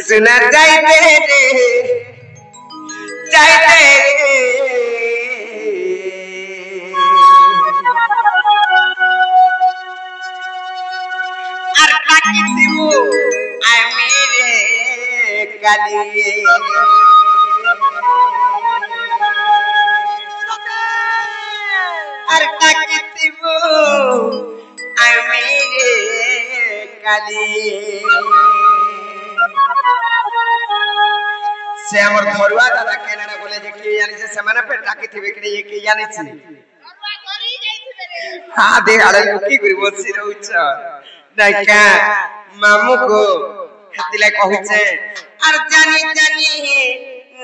सुना जाए रे अर ताकि दिबो आय मेरे कालिए अर ताकि दिबो आय मेरे कालिए से हमर धरुआ दादा केनेडा बोले जे के जानि से समाने पे टाकी थिबे के ये के जानि छी धरुआ गरी जाइथिबे रे हां दे आले की करी बसी रहउछ नाका मामू को हतिला कहउछे अर जानी जानी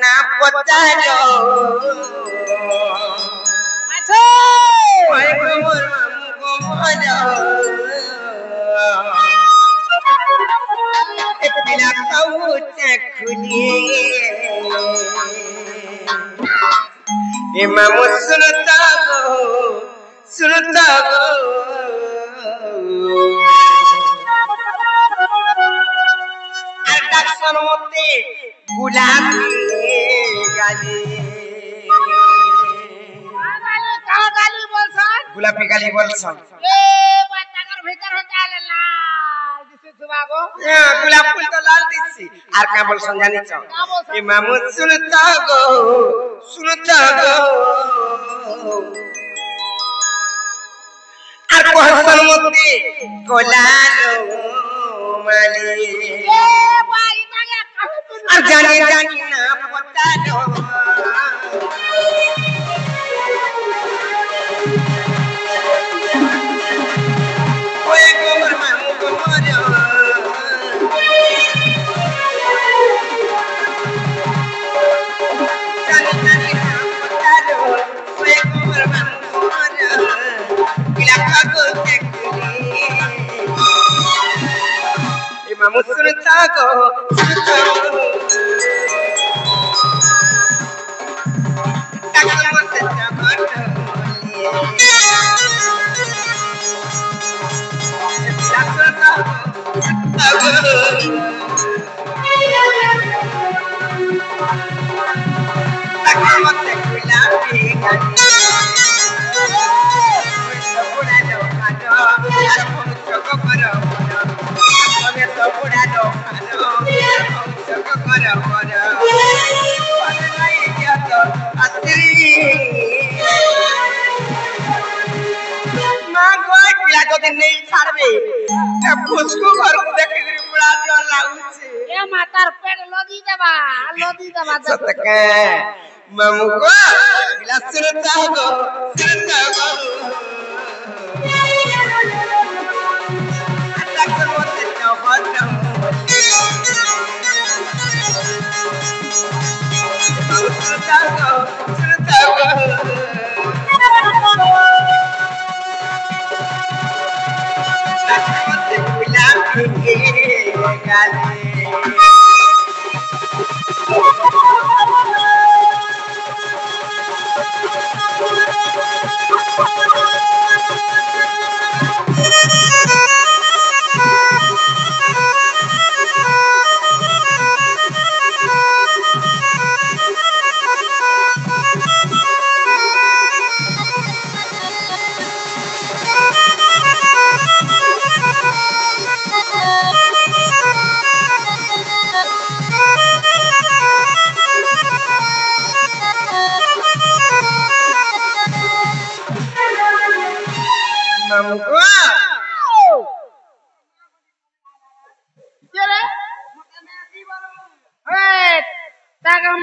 ना पतारो अच्छा ओए मोर मामू को मरो बिना कहूचे खुलिए ए मामू सुनता गो अरदासन होते गुलाबी गाली गाली बोलसन गुलाबी गाली बोलसन ए बातागर भीतर हो जाले लाल दिसे सुबागो गुलाब फूल तो लाल दिसी आर का बोलसन जानि छ ए मामू सुनता गो आर कहसन मोते गोलालो माली ए भाई मागे कहू आर जानी ना पता दो ओए गोमर मामू को मरो जानी ना पता दो ओए गोमर मामू को मरो गिला को देखली ए मामू सुनता गो ताकि मत नहीं छाड़बे फुसको घर को देखे बड़ा डर लागुछे ए मातार पेट लदी देबा सतके मामू को लसरता गो अटक मत चबत सुनता गो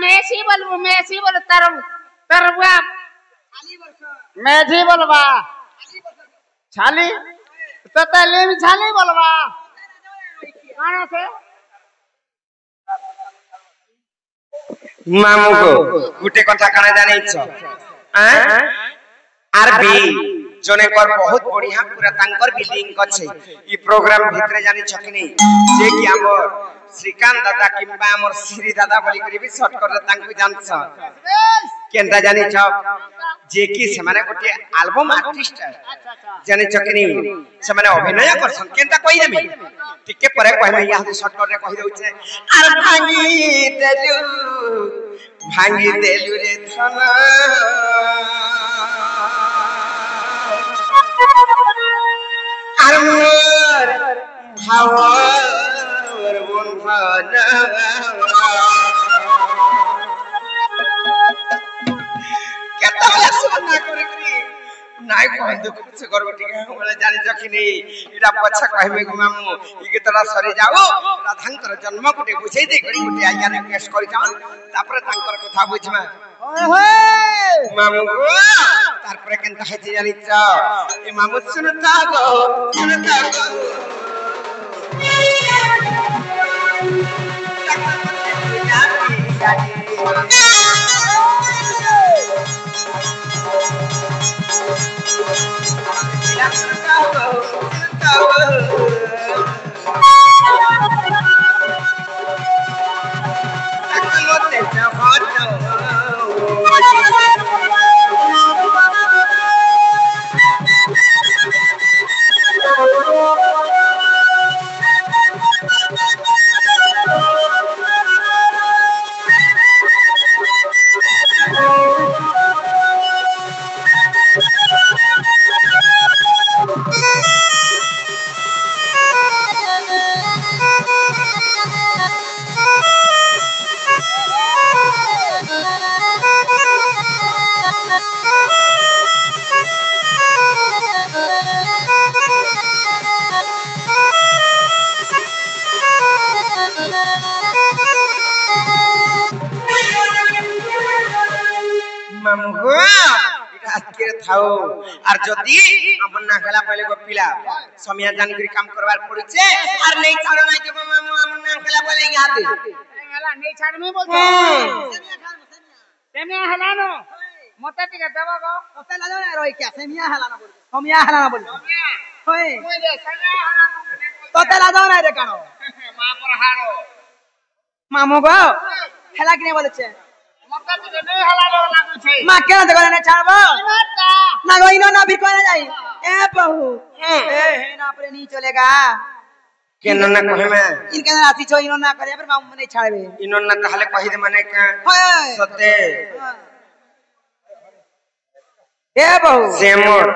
मेसी बोल तरबुआ मेजी बोलबा छाली तो तले में छाली बोलबा कहां से मामू को गुटे कथा काना जानै छ आरबी जने कर बहुत बढ़िया पूरा तांकर बिल्डिंग अछि ई प्रोग्राम भितरे जानि छ कि नै जे कि हमर श्रीकांत दादा किबा हमर श्री दादा बोली करी भी शॉर्ट कर तांको जान छ केनता जानी छ जे कि समाने गोटे एल्बम आर्टिस्ट जानी छ कि समाने अभिनय करसन केनता कहि देमी टिके परे कहमे यहाँ शॉर्टकट रे कहि दउ छे आर भांगी देलु रे थना आर मोर भावर बंधना नाइ कहि दुख से करबो ठीक है बोले जानि जखिनी इडा पछा कहमे गुमामु ई के तरा सरी जाओ राधांकर जन्म कोटे बुझै दे गडी कोटे आया ने केस करि जान तापर तांकर कथा बुझमा ओए मामू गो तापर केनता हेति जानि छ ए मामू सुनता गो थाओ आर जदी अपन ना गला पहले गोपिला समिया जान करी काम करवार पड़ी छे आर नहीं छाड़ो नहीं जब मामू अपन ना गला पहले याद गला नहीं छाड़ में बोलते सेमिया हलानो मोटा टिका दबा गो मोटा ला जाओ रोई क्या सेमिया हलाना बोल समिया हलाना बोल होय बोले सेमिया हलानो तो ला जाओ ना रे कानो मां पर हारो मामू गो हला कि नहीं बोले छे मोटा टिका नहीं हलानो लागो छे मां केना जगह ने छाड़बो ना गो इनो ना भी कोना जाई ए बहू ए ना अपने नहीं चलेगा केना ना कहे में इनके ना आती छो इनो ना करे पर मामू नहीं छाड़बे इनो ना ताले कहि दे माने का सते ए बहू सेमोर